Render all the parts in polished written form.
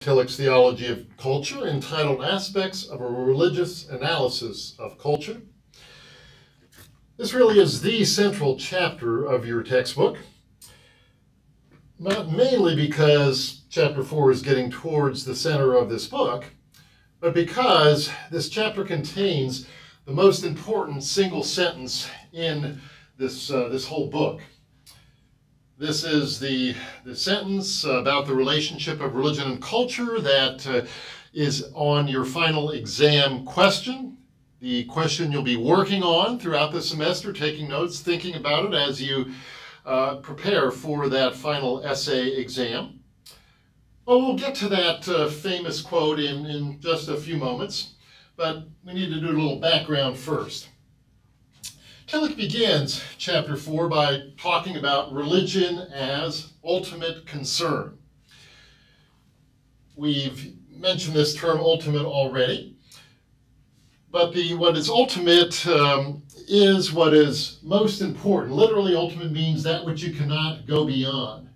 Tillich's Theology of Culture, entitled Aspects of a Religious Analysis of Culture. This really is the central chapter of your textbook, not mainly because chapter 4 is getting towards the center of this book, but because this chapter contains the most important single sentence in this whole book. This is the sentence about the relationship of religion and culture that is on your final exam question, the question you'll be working on throughout the semester, taking notes, thinking about it as you prepare for that final essay exam. Well, we'll get to that famous quote in just a few moments, but we need to do a little background first. Tillich begins chapter 4 by talking about religion as ultimate concern. We've mentioned this term ultimate already, but what is ultimate is what is most important. Literally, ultimate means that which you cannot go beyond.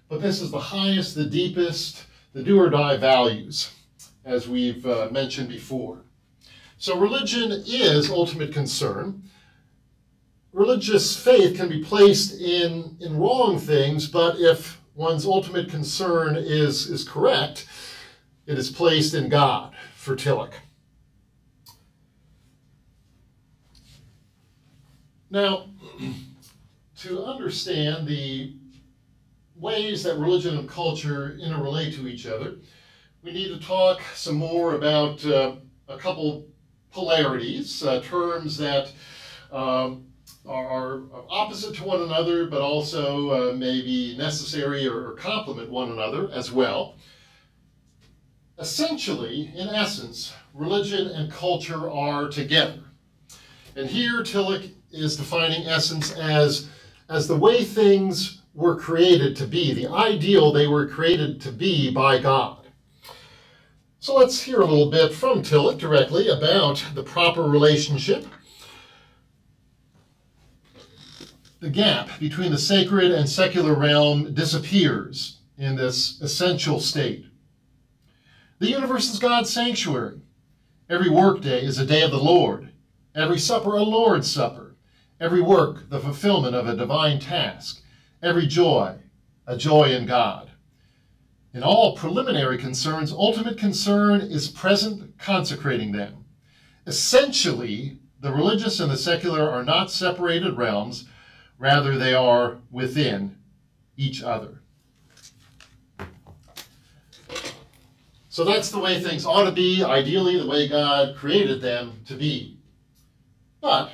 But this is the highest, the deepest, the do-or-die values, as we've mentioned before. So religion is ultimate concern. Religious faith can be placed in wrong things, but if one's ultimate concern is correct, it is placed in God for Tillich. Now, to understand the ways that religion and culture interrelate to each other, we need to talk some more about a couple polarities, terms that are opposite to one another, but also may be necessary or complement one another as well. Essentially, in essence, religion and culture are together. And here Tillich is defining essence as the way things were created to be, the ideal they were created to be by God. So let's hear a little bit from Tillich directly about the proper relationship. The gap between the sacred and secular realm disappears in this essential state. The universe is God's sanctuary. Every workday is a day of the Lord. Every supper a Lord's supper. Every work the fulfillment of a divine task. Every joy a joy in God. In all preliminary concerns, ultimate concern is present consecrating them. Essentially, the religious and the secular are not separated realms. Rather, they are within each other. So that's the way things ought to be, ideally the way God created them to be. But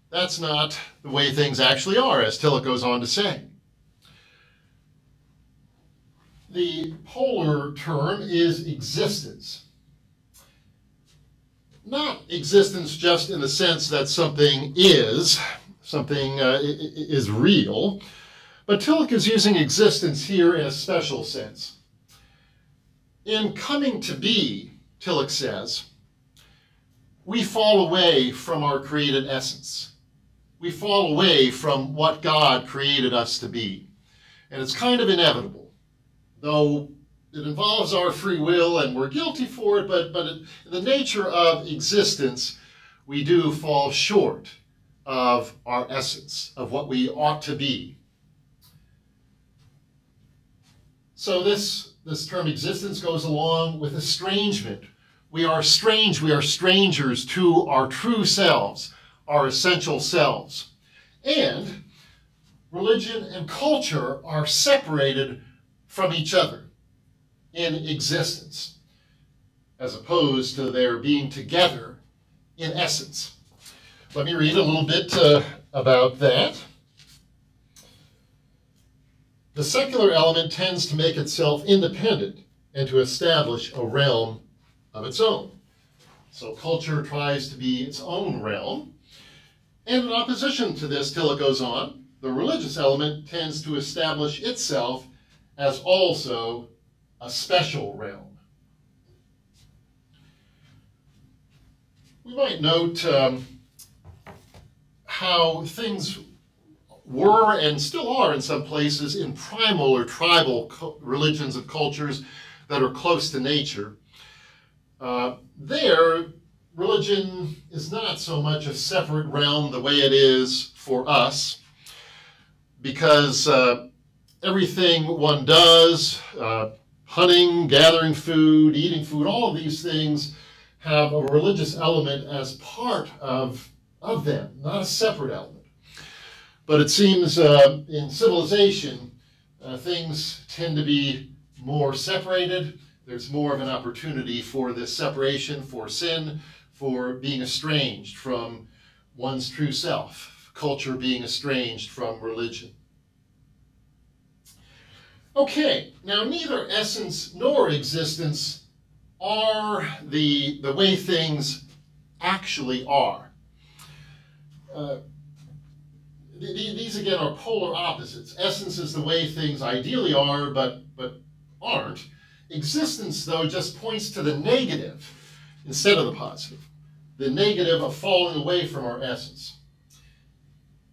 that's not the way things actually are, as Tillich goes on to say. The polar term is existence. Not existence just in the sense that something is real, but Tillich is using existence here in a special sense. In coming to be, Tillich says, we fall away from our created essence. We fall away from what God created us to be. And it's kind of inevitable, though it involves our free will and we're guilty for it, but in the nature of existence, we do fall short of our essence, of what we ought to be. So this term existence goes along with estrangement. We are strange, we are strangers to our true selves, our essential selves. And religion and culture are separated from each other in existence, as opposed to their being together in essence. Let me read a little bit about that. The secular element tends to make itself independent and to establish a realm of its own. So culture tries to be its own realm. And in opposition to this, Tillich goes on, the religious element tends to establish itself as also a special realm. We might note how things were and still are in some places in primal or tribal religions and cultures that are close to nature, there, religion is not so much a separate realm the way it is for us, because everything one does, hunting, gathering food, eating food, all of these things have a religious element as part of them, not a separate element. But it seems in civilization, things tend to be more separated. There's more of an opportunity for this separation, for sin, for being estranged from one's true self, culture being estranged from religion. Okay, now neither essence nor existence are the way things actually are. These again are polar opposites. Essence is the way things ideally are, but aren't. Existence, though, just points to the negative instead of the positive. The negative of falling away from our essence.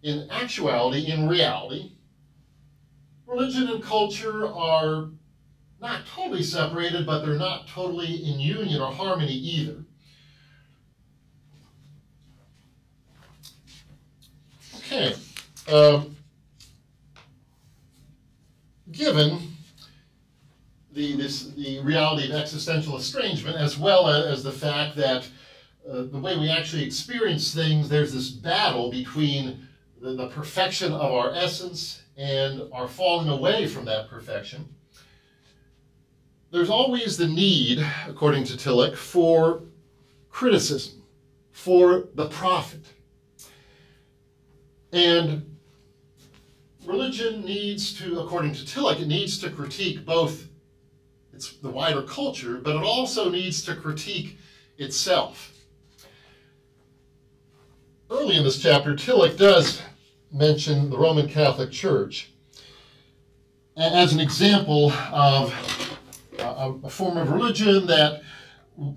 In actuality, in reality, religion and culture are not totally separated, but they're not totally in union or harmony either. Okay. Given the reality of existential estrangement, as well as the fact that the way we actually experience things, there's this battle between the perfection of our essence and our falling away from that perfection. There's always the need, according to Tillich, for criticism, for the prophet. And religion needs to, according to Tillich, it needs to critique both the wider culture, but it also needs to critique itself. Early in this chapter, Tillich does mention the Roman Catholic Church as an example of a form of religion that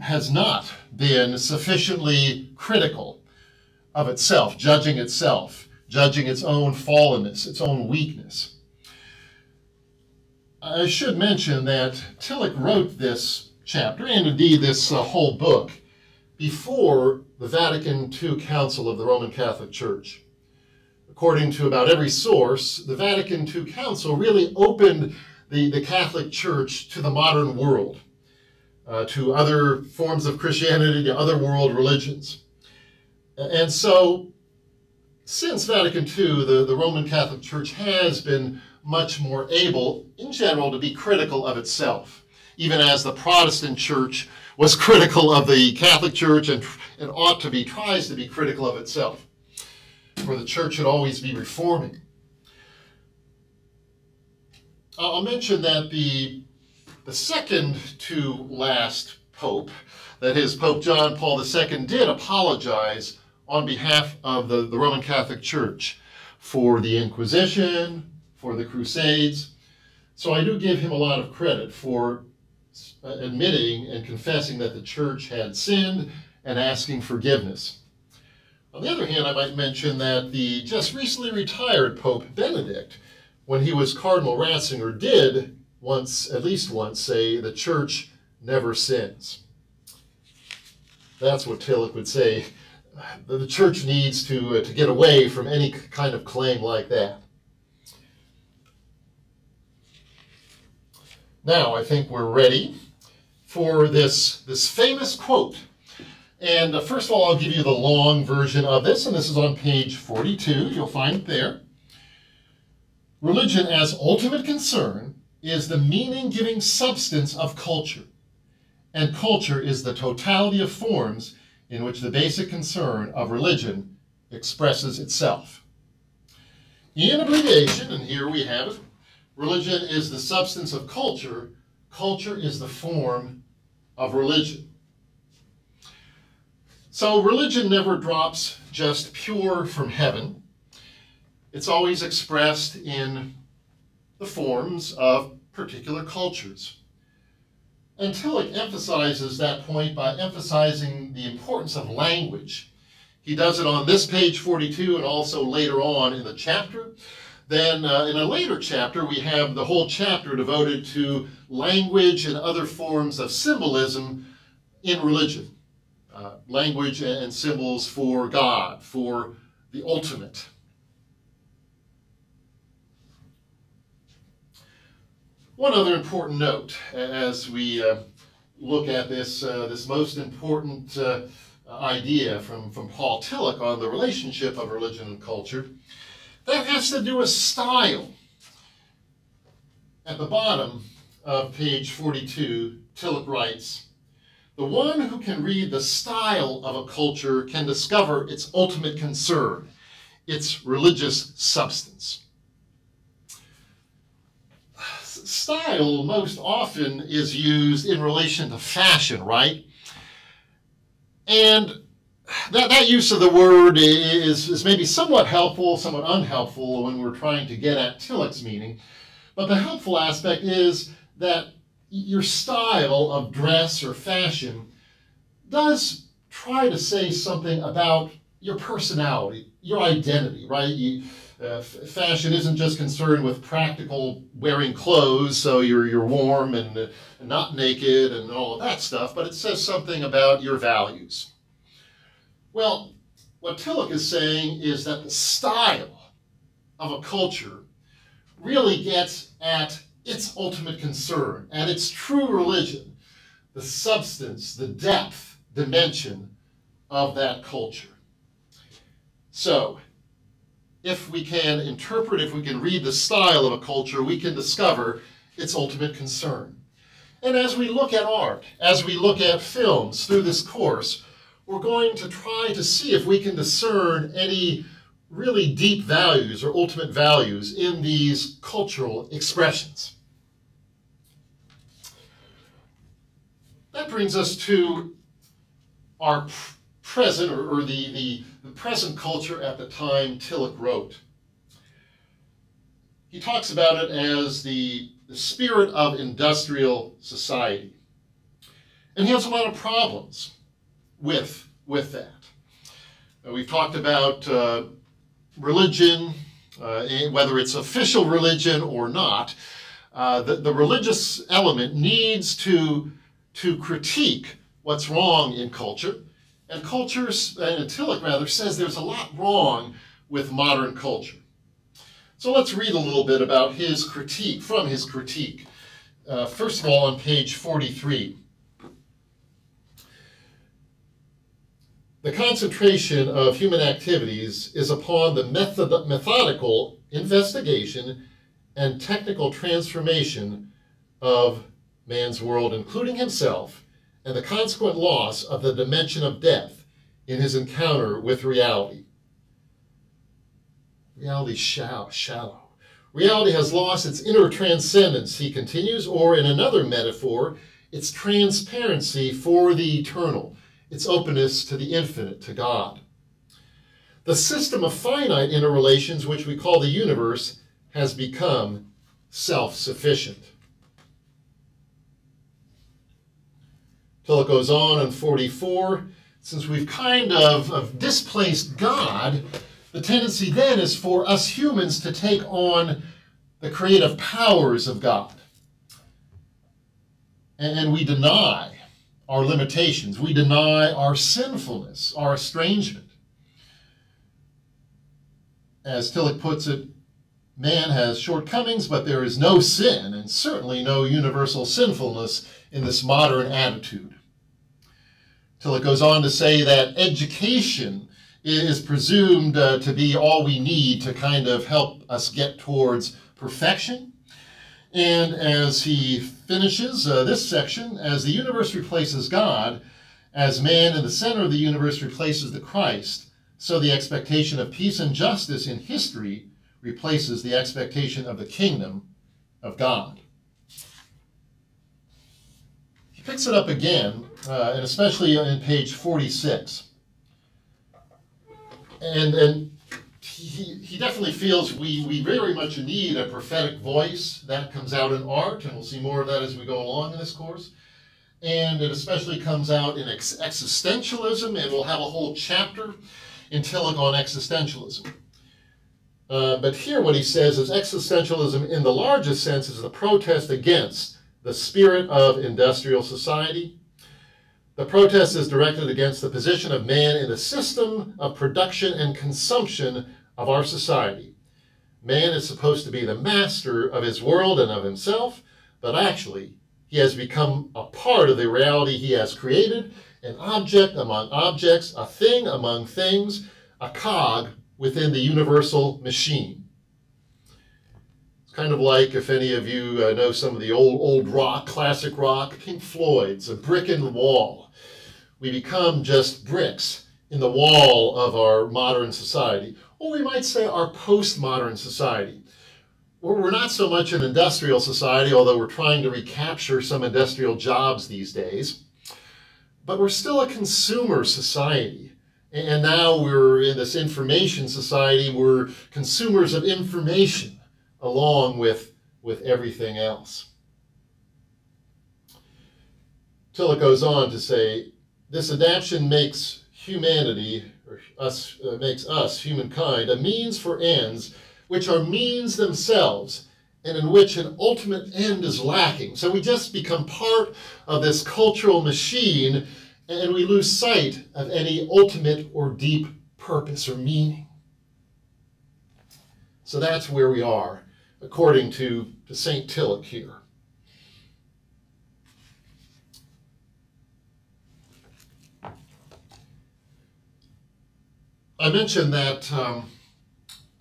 has not been sufficiently critical of itself, judging its own fallenness, its own weakness. I should mention that Tillich wrote this chapter, and indeed this whole book, before the Vatican II Council of the Roman Catholic Church. According to about every source, the Vatican II Council really opened the Catholic Church to the modern world, to other forms of Christianity, to other world religions. And so, since Vatican II, the Roman Catholic Church has been much more able, in general, to be critical of itself, even as the Protestant Church was critical of the Catholic Church and tries to be critical of itself, for the Church should always be reforming. I'll mention that the second to last Pope, that is, Pope John Paul II, did apologize on behalf of the Roman Catholic Church for the Inquisition, for the Crusades. So I do give him a lot of credit for admitting and confessing that the Church had sinned and asking forgiveness. On the other hand, I might mention that the just recently retired Pope Benedict, when he was Cardinal Ratzinger, did at least once say the Church never sins. That's what Tillich would say. The Church needs to get away from any kind of claim like that. Now, I think we're ready for this famous quote. And first of all, I'll give you the long version of this, and this is on page 42. You'll find it there. Religion as ultimate concern is the meaning-giving substance of culture, and culture is the totality of forms in which the basic concern of religion expresses itself. In abbreviation, and here we have it, religion is the substance of culture, culture is the form of religion. So religion never drops just pure from heaven. It's always expressed in the forms of particular cultures. And Tillich emphasizes that point by emphasizing the importance of language. He does it on this page 42 and also later on in the chapter. Then in a later chapter, we have the whole chapter devoted to language and other forms of symbolism in religion. Language and symbols for God, for the ultimate. One other important note as we look at this most important idea from Paul Tillich on the relationship of religion and culture, that has to do with style. At the bottom of page 42, Tillich writes, "The one who can read the style of a culture can discover its ultimate concern, its religious substance." Style most often is used in relation to fashion, right? And that use of the word is maybe somewhat helpful, somewhat unhelpful when we're trying to get at Tillich's meaning. But the helpful aspect is that your style of dress or fashion does try to say something about your personality, your identity, right? Fashion isn't just concerned with practical wearing clothes, so you're warm and not naked and all of that stuff, but it says something about your values. Well, what Tillich is saying is that the style of a culture really gets at its ultimate concern, at its true religion, the substance, the depth, dimension of that culture. So, if we can interpret, if we can read the style of a culture, we can discover its ultimate concern. And as we look at art, as we look at films through this course, we're going to try to see if we can discern any really deep values or ultimate values in these cultural expressions. That brings us to our present, or the present culture at the time Tillich wrote. He talks about it as the spirit of industrial society. And he has a lot of problems with that. We've talked about religion, whether it's official religion or not. The religious element needs to critique what's wrong in culture. And Tillich rather says there's a lot wrong with modern culture. So let's read a little bit about his critique, from his critique. First of all, on page 43. The concentration of human activities is upon the methodical investigation and technical transformation of man's world, including himself, and the consequent loss of the dimension of depth in his encounter with reality. Reality is shallow. Reality has lost its inner transcendence, he continues, or in another metaphor, its transparency for the eternal, its openness to the infinite, to God. The system of finite interrelations, which we call the universe, has become self-sufficient. Tillich goes on in 44, since we've kind of displaced God, the tendency then is for us humans to take on the creative powers of God. And we deny our limitations. We deny our sinfulness, our estrangement. As Tillich puts it, man has shortcomings, but there is no sin, and certainly no universal sinfulness in this modern attitude. Tillich goes on to say that education is presumed to be all we need to kind of help us get towards perfection. And as he finishes this section, as the universe replaces God, as man in the center of the universe replaces the Christ, so the expectation of peace and justice in history replaces the expectation of the kingdom of God. He picks it up again, and especially in page 46. And he definitely feels we very much need a prophetic voice. That comes out in art, and we'll see more of that as we go along in this course. And it especially comes out in existentialism, and we'll have a whole chapter in Tillich on existentialism. But here what he says is existentialism in the largest sense is the protest against the spirit of industrial society. The protest is directed against the position of man in the system of production and consumption of our society. Man is supposed to be the master of his world and of himself, but actually he has become a part of the reality he has created, an object among objects, a thing among things, a cog within the universal machine. It's kind of like, if any of you know some of the old rock, classic rock, Pink Floyd's A Brick in the Wall. We become just bricks in the wall of our modern society, or we might say our postmodern society. We're not so much an industrial society, although we're trying to recapture some industrial jobs these days, but we're still a consumer society. And now we're in this information society. We're consumers of information along with everything else. Till it goes on to say, this adaptation makes humanity, or makes us, humankind, a means for ends which are means themselves, and in which an ultimate end is lacking. So we just become part of this cultural machine, and we lose sight of any ultimate or deep purpose or meaning. So that's where we are, according to St. Tillich here. I mentioned that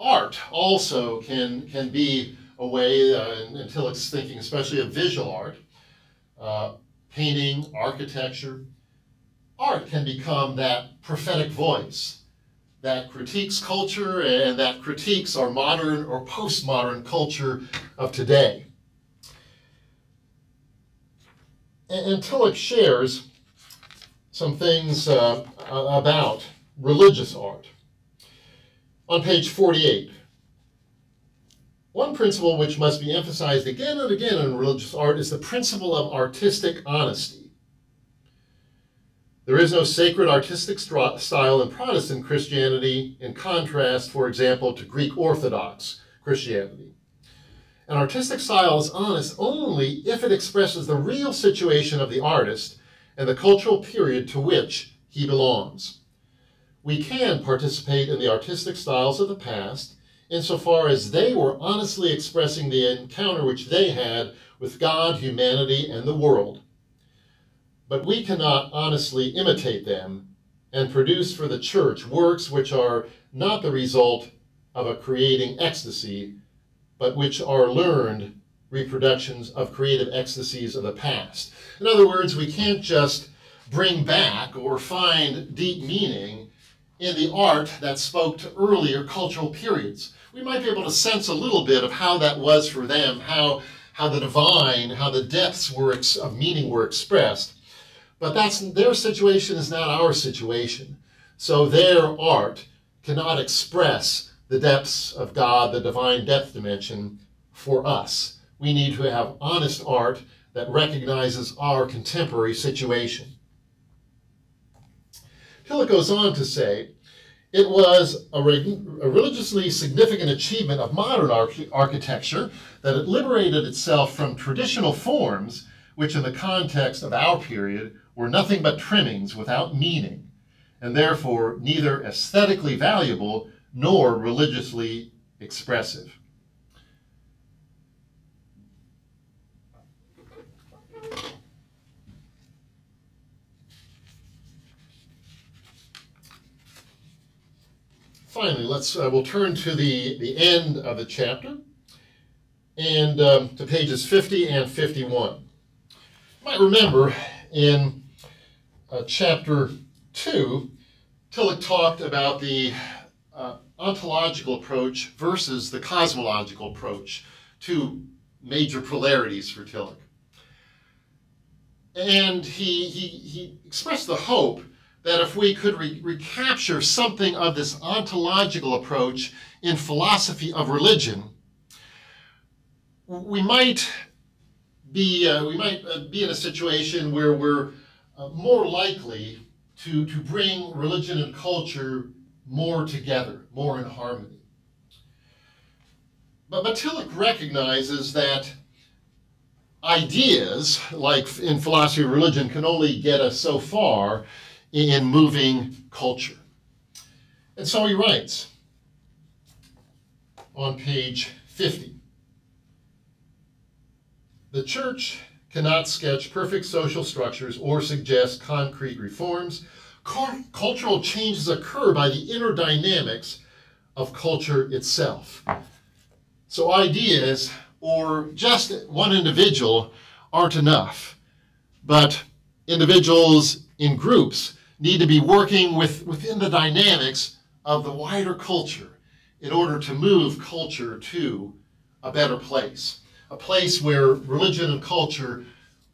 art also can be a way, in Tillich's thinking, especially of visual art, painting, architecture. Art can become that prophetic voice that critiques culture and that critiques our modern or postmodern culture of today. And Tillich shares some things about religious art. On page 48, one principle which must be emphasized again and again in religious art is the principle of artistic honesty. There is no sacred artistic style in Protestant Christianity in contrast, for example, to Greek Orthodox Christianity. An artistic style is honest only if it expresses the real situation of the artist and the cultural period to which he belongs. We can participate in the artistic styles of the past insofar as they were honestly expressing the encounter which they had with God, humanity, and the world. But we cannot honestly imitate them and produce for the church works which are not the result of a creating ecstasy, but which are learned reproductions of creative ecstasies of the past. In other words, we can't just bring back or find deep meaning in the art that spoke to earlier cultural periods. We might be able to sense a little bit of how that was for them, how the divine, how the depths of meaning were expressed. But their situation is not our situation. So their art cannot express the depths of God, the divine depth dimension, for us. We need to have honest art that recognizes our contemporary situation. Tillich goes on to say, it was a religiously significant achievement of modern architecture that it liberated itself from traditional forms, which in the context of our period were nothing but trimmings without meaning, and therefore neither aesthetically valuable nor religiously expressive. Finally, we'll turn to the end of the chapter and to pages 50 and 51. You might remember in chapter 2, Tillich talked about the ontological approach versus the cosmological approach, two major polarities for Tillich. And he expressed the hope that if we could recapture something of this ontological approach in philosophy of religion, we might be in a situation where we're more likely to bring religion and culture more together, more in harmony. But Tillich recognizes that ideas, like in philosophy of religion, can only get us so far in moving culture. And so he writes on page 50, "The church cannot sketch perfect social structures or suggest concrete reforms. Cultural changes occur by the inner dynamics of culture itself." So ideas or just one individual aren't enough, but individuals in groups need to be working within the dynamics of the wider culture in order to move culture to a better place, a place where religion and culture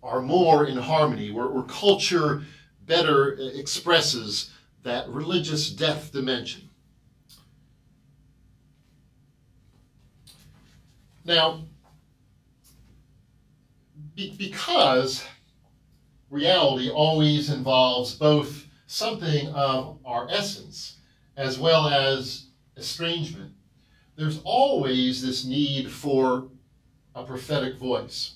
are more in harmony, where culture better expresses that religious depth dimension. Now, because reality always involves both something of our essence as well as estrangement, there's always this need for a prophetic voice.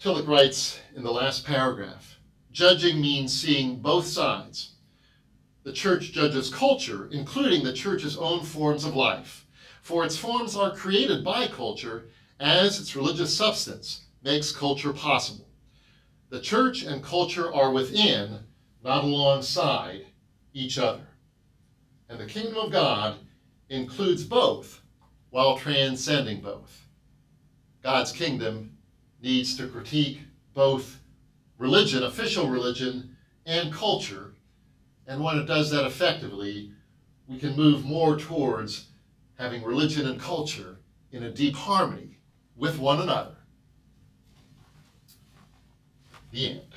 Tillich writes in the last paragraph, "Judging means seeing both sides. The church judges culture, including the church's own forms of life, for its forms are created by culture as its religious substance makes culture possible. The church and culture are within, not alongside, each other. And the kingdom of God includes both while transcending both. God's kingdom needs to critique both religion, official religion, and culture. And when it does that effectively, we can move more towards having religion and culture in a deep harmony with one another." The end.